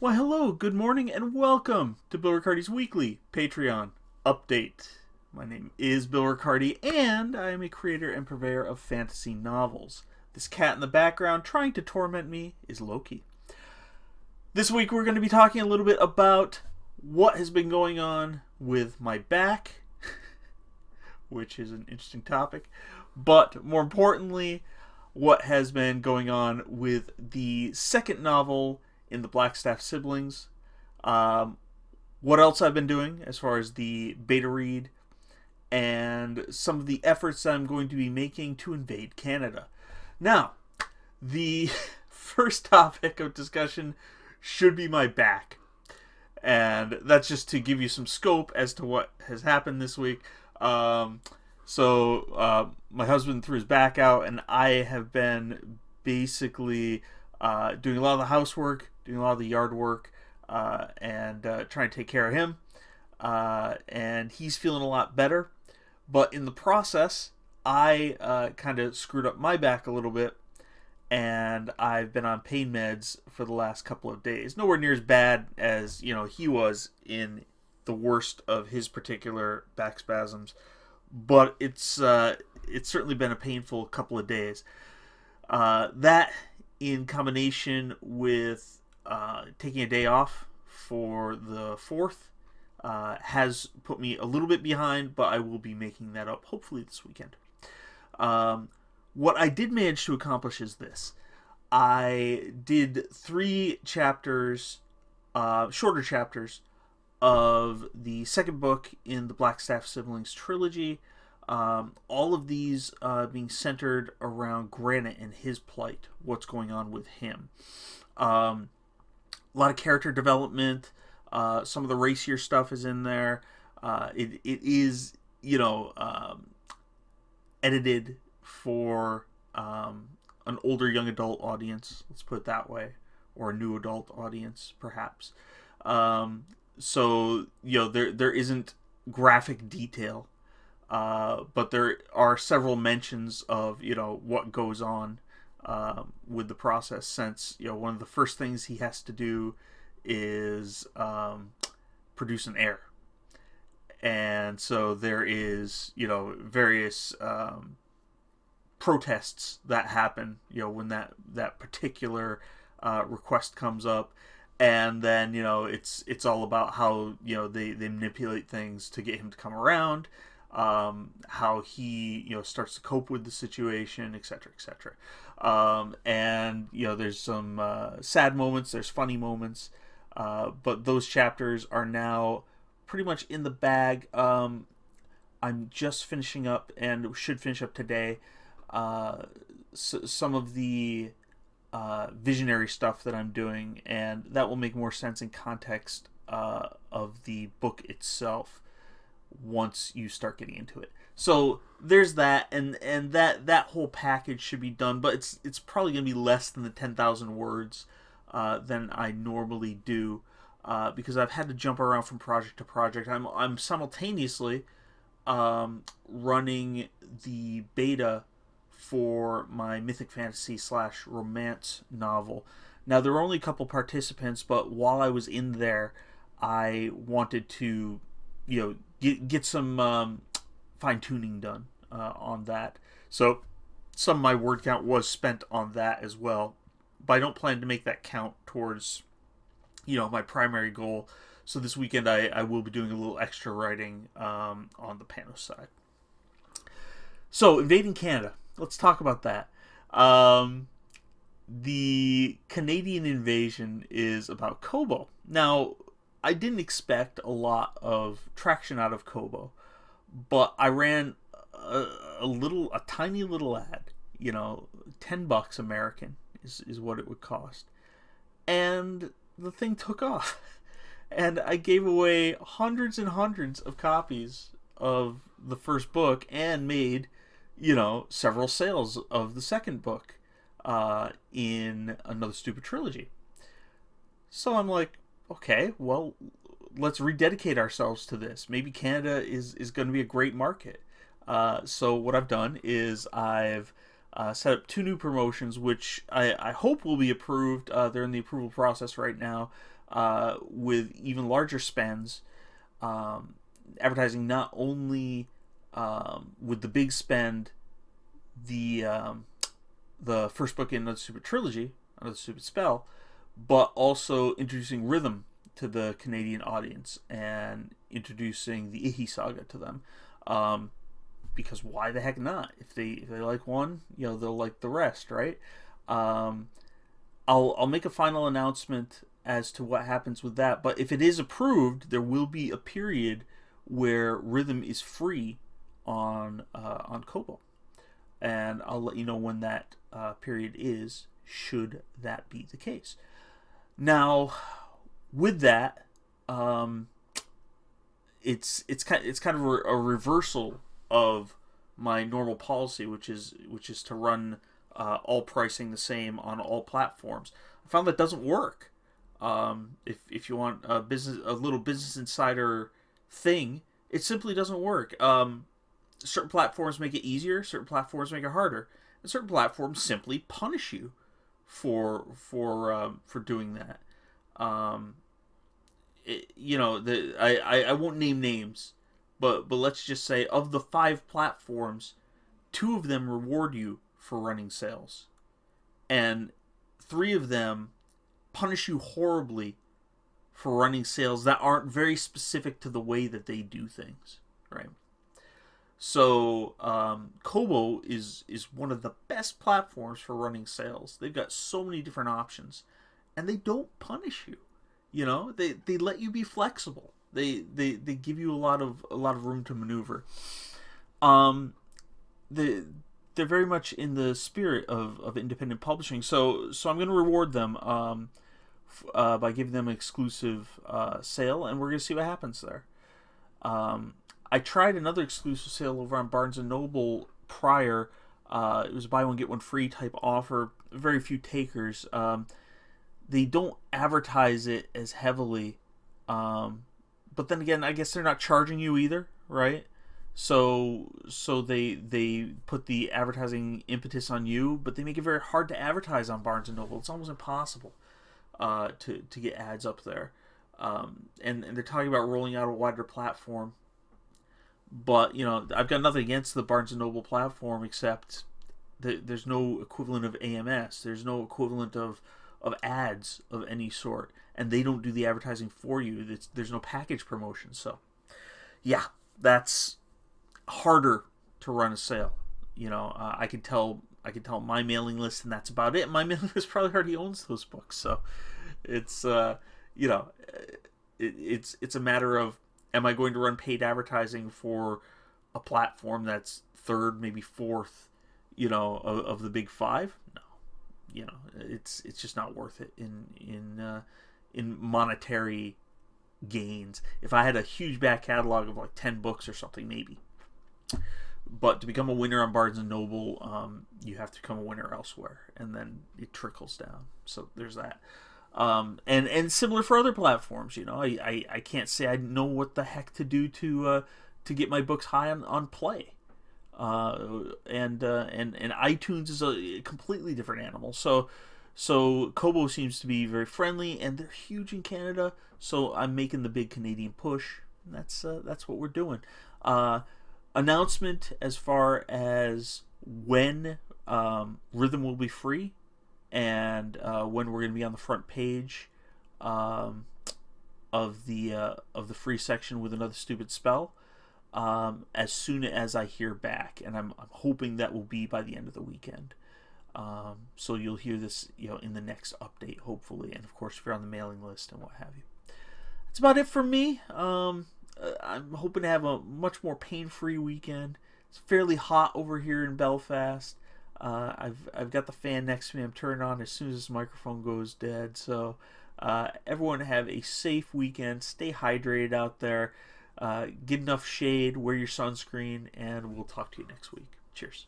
Why, hello, good morning, and welcome to Bill Riccardi's weekly Patreon update. My name is Bill Riccardi, and I am a creator and purveyor of fantasy novels. This cat in the background trying to torment me is Loki. This week we're going to be talking a little bit about what has been going on with my back, which is an interesting topic, but more importantly, what has been going on with the second novel in the Blackstaff Siblings, what else I've been doing as far as the beta read, and some of the efforts that I'm going to be making to invade Canada. Now, the first topic of discussion should be my back. And that's just to give you some scope as to what has happened this week. My husband threw his back out, and I have been basically doing a lot of the housework, doing a lot of the yard work, and trying to take care of him. And he's feeling a lot better. But in the process, I kind of screwed up my back a little bit, and I've been on pain meds for the last couple of days. Nowhere near as bad as he was in the worst of his particular back spasms, but it's certainly been a painful couple of days. That in combination with taking a day off for the 4th has put me a little bit behind, but I will be making that up hopefully this weekend. What I did manage to accomplish is this. I did 3 chapters, shorter chapters, of the second book in the Blackstaff Siblings trilogy. All of these being centered around Granite and his plight, what's going on with him. A lot of character development. Some of the racier stuff is in there. It is, edited for an older young adult audience, let's put it that way, or a new adult audience, perhaps. There isn't graphic detail, but there are several mentions of what goes on with the process. Since one of the first things he has to do is produce an heir, and so there is various protests that happen when that particular request comes up. And then it's all about how they manipulate things to get him to come around, how he starts to cope with the situation, etc., etc. And there's some sad moments, there's funny moments, but those chapters are now pretty much in the bag. I'm just finishing up, and should finish up today, some of the visionary stuff that I'm doing, and that will make more sense in context of the book itself once you start getting into it. So there's that, and that whole package should be done, but it's probably going to be less than the 10,000 words than I normally do, because I've had to jump around from project to project. I'm simultaneously running the beta for my mythic fantasy / romance novel. Now, there were only a couple participants, but while I was in there, I wanted to get some fine-tuning done on that. So some of my word count was spent on that as well, but I don't plan to make that count towards my primary goal. So this weekend I will be doing a little extra writing on the Panos side. So, invading Canada. Let's talk about that. The Canadian invasion is about Kobo. Now, I didn't expect a lot of traction out of Kobo, but I ran a tiny little ad. $10 American is what it would cost, and the thing took off. And I gave away hundreds and hundreds of copies of the first book, and made several sales of the second book in Another Stupid Trilogy. So I'm like, okay, well, let's rededicate ourselves to this. Maybe Canada is going to be a great market. So what I've done is I've set up 2 new promotions, which I hope will be approved. They're in the approval process right now. with even larger spends. Advertising not only with the big spend, the first book in Another Stupid Trilogy, Another Stupid Spell, but also introducing rhythm to the Canadian audience and introducing the Ihi Saga to them. Because why the heck not? If they like one, they'll like the rest, right? I'll make a final announcement as to what happens with that. But if it is approved, there will be a period where rhythm is free on Kobo, and I'll let you know when that period is, should that be the case. Now, with that, it's kind of a reversal of my normal policy, which is to run all pricing the same on all platforms. I found that doesn't work. If you want a little Business Insider thing, it simply doesn't work. Certain platforms make it easier, certain platforms make it harder, and certain platforms simply punish you for doing that. I won't name names, but let's just say, of the 5 platforms, 2 of them reward you for running sales, and 3 of them punish you horribly for running sales that aren't very specific to the way that they do things, right? So Kobo is one of the best platforms for running sales. They've got so many different options, and they don't punish you. They let you be flexible. They give you a lot of room to maneuver. They're very much in the spirit of independent publishing. So I'm going to reward them by giving them an exclusive sale, and we're going to see what happens there. I tried another exclusive sale over on Barnes & Noble prior. It was a buy one, get one free type offer. Very few takers. They don't advertise it as heavily. But then again, I guess they're not charging you either, right? So they put the advertising impetus on you, but they make it very hard to advertise on Barnes & Noble. It's almost impossible to get ads up there. And they're talking about rolling out a wider platform. But, I've got nothing against the Barnes & Noble platform, except there's no equivalent of AMS. There's no equivalent of ads of any sort. And they don't do the advertising for you. There's no package promotion. So, yeah, that's harder to run a sale. I can tell my mailing list, and that's about it. My mailing list probably already owns those books. So, it's, it's a matter of, am I going to run paid advertising for a platform that's third, maybe fourth, of the big 5? No, it's just not worth it in monetary gains. If I had a huge back catalog of like 10 books or something, maybe. But to become a winner on Barnes & Noble, you have to become a winner elsewhere, and then it trickles down. So there's that. And similar for other platforms, I can't say I know what the heck to do to get my books high on Play, and iTunes is a completely different animal. So Kobo seems to be very friendly, and they're huge in Canada. So I'm making the big Canadian push. And that's what we're doing. Announcement as far as when Rhythm will be free, and when we're going to be on the front page of the free section with Another Stupid Spell, as soon as I hear back, and I'm hoping that will be by the end of the weekend. So you'll hear this in the next update, hopefully, and of course if you're on the mailing list and what have you. That's about it for me. I'm hoping to have a much more pain-free weekend. It's fairly hot over here in Belfast. I've got the fan next to me. I'm turning on as soon as this microphone goes dead. So everyone have a safe weekend. Stay hydrated out there. Get enough shade. Wear your sunscreen. And we'll talk to you next week. Cheers.